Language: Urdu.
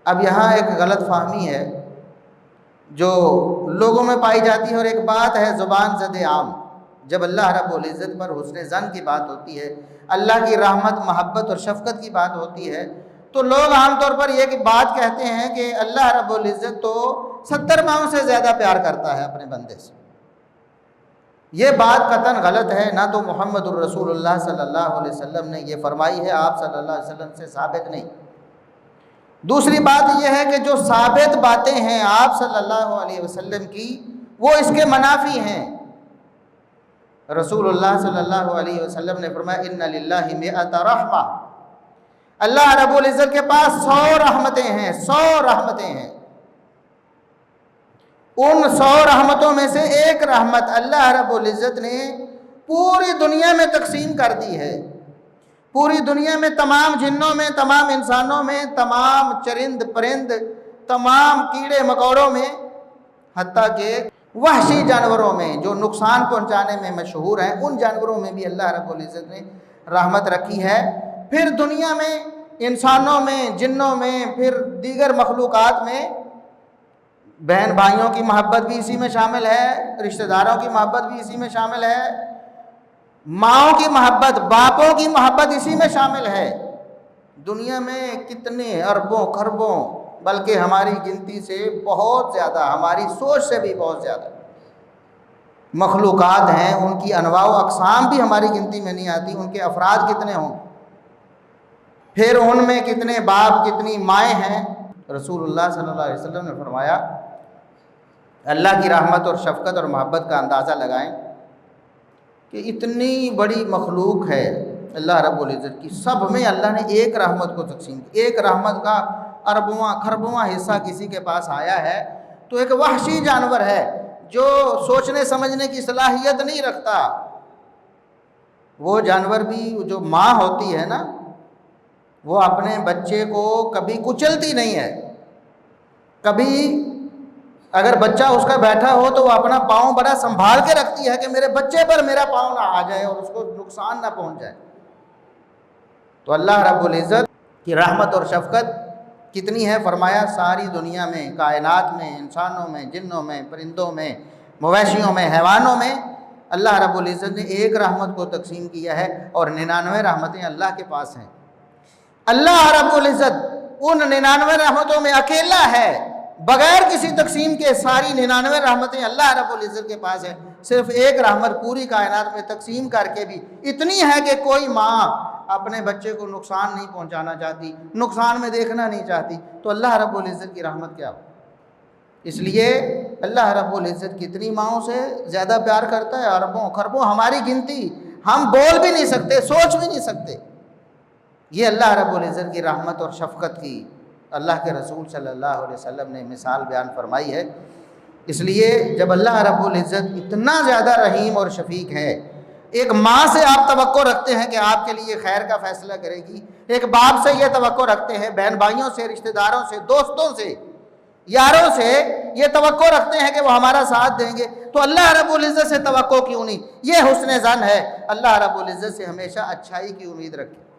اب یہاں ایک غلط فہمی ہے جو لوگوں میں پائی جاتی ہے، اور ایک بات ہے زبان زد عام، جب اللہ رب العزت پر حسن ظن کی بات ہوتی ہے، اللہ کی رحمت، محبت اور شفقت کی بات ہوتی ہے، تو لوگ عام طور پر یہ بات کہتے ہیں کہ اللہ رب العزت تو 70 ماؤں سے زیادہ پیار کرتا ہے اپنے بندے سے۔ یہ بات قطعاً غلط ہے، نہ تو محمد الرسول اللہ صلی اللہ علیہ وسلم نے یہ فرمائی ہے، آپ صلی اللہ علیہ وسلم سے ثابت نہیں۔ دوسری بات یہ ہے کہ جو ثابت باتیں ہیں آپ صلی اللہ علیہ وسلم کی، وہ اس کے منافی ہیں۔ رسول اللہ صلی اللہ علیہ وسلم نے فرمایا ان للہ مئۃ رحمہ، اللہ رب العزت کے پاس 100 رحمتیں ہیں، 100 رحمتیں ہیں۔ ان 100 رحمتوں میں سے ایک رحمت اللہ رب العزت نے پوری دنیا میں تقسیم کر دی ہے، پوری دنیا میں تمام جنوں میں، تمام انسانوں میں، تمام چرند پرند، تمام کیڑے مکوڑوں میں، حتیٰ کہ وحشی جانوروں میں جو نقصان پہنچانے میں مشہور ہیں، ان جانوروں میں بھی اللہ رب العزت نے رحمت رکھی ہے۔ پھر دنیا میں، انسانوں میں، جنوں میں، پھر دیگر مخلوقات میں بہن بھائیوں کی محبت بھی اسی میں شامل ہے، رشتہ داروں کی محبت بھی اسی میں شامل ہے، ماؤں کی محبت، باپوں کی محبت اسی میں شامل ہے۔ دنیا میں کتنے اربوں خربوں، بلکہ ہماری گنتی سے بہت زیادہ، ہماری سوچ سے بھی بہت زیادہ مخلوقات ہیں، ان کی انواع و اقسام بھی ہماری گنتی میں نہیں آتی، ان کے افراد کتنے ہوں، پھر ان میں کتنے باپ کتنی مائیں ہیں۔ رسول اللہ صلی اللہ علیہ وسلم نے فرمایا اللہ کی رحمت اور شفقت اور محبت کا اندازہ لگائیں کہ اتنی بڑی مخلوق ہے اللہ رب العزت کی، سب میں اللہ نے ایک رحمت کو تقسیم کی، ایک رحمت کا اربواں خربواں حصہ کسی کے پاس آیا ہے، تو ایک وحشی جانور ہے جو سوچنے سمجھنے کی صلاحیت نہیں رکھتا، وہ جانور بھی، جو ماں ہوتی ہے نا، وہ اپنے بچے کو کبھی کچلتی نہیں ہے، کبھی اگر بچہ اس کا بیٹھا ہو تو وہ اپنا پاؤں بڑا سنبھال کے رکھتی ہے کہ میرے بچے پر میرا پاؤں نہ آ جائے اور اس کو نقصان نہ پہنچ جائے۔ تو اللہ رب العزت کی رحمت اور شفقت کتنی ہے، فرمایا ساری دنیا میں، کائنات میں، انسانوں میں، جنوں میں، پرندوں میں، مویشیوں میں، حیوانوں میں اللہ رب العزت نے ایک رحمت کو تقسیم کیا ہے، اور 99 رحمتیں اللہ کے پاس ہیں۔ اللہ رب العزت ان 99 رحمتوں میں اکیلا ہے، بغیر کسی تقسیم کے ساری 99 رحمتیں اللہ رب العزت کے پاس ہیں، صرف ایک رحمت پوری کائنات میں تقسیم کر کے بھی اتنی ہے کہ کوئی ماں اپنے بچے کو نقصان نہیں پہنچانا چاہتی، نقصان میں دیکھنا نہیں چاہتی، تو اللہ رب العزت کی رحمت کیا ہو۔ اس لیے اللہ رب العزت کتنی ماؤں سے زیادہ پیار کرتا ہے، اربوں خربوں، ہماری گنتی ہم بول بھی نہیں سکتے، سوچ بھی نہیں سکتے۔ یہ اللہ رب العزت کی رحمت اور شفقت کی اللہ کے رسول صلی اللہ علیہ وسلم نے مثال بیان فرمائی ہے۔ اس لیے جب اللہ رب العزت اتنا زیادہ رحیم اور شفیق ہے، ایک ماں سے آپ توقع رکھتے ہیں کہ آپ کے لیے خیر کا فیصلہ کرے گی، ایک باپ سے یہ توقع رکھتے ہیں، بہن بھائیوں سے، رشتہ داروں سے، دوستوں سے، یاروں سے یہ توقع رکھتے ہیں کہ وہ ہمارا ساتھ دیں گے، تو اللہ رب العزت سے توقع کیوں نہیں؟ یہ حسن ظن ہے، اللہ رب العزت سے ہمیشہ اچھائی کی امید رکھیں۔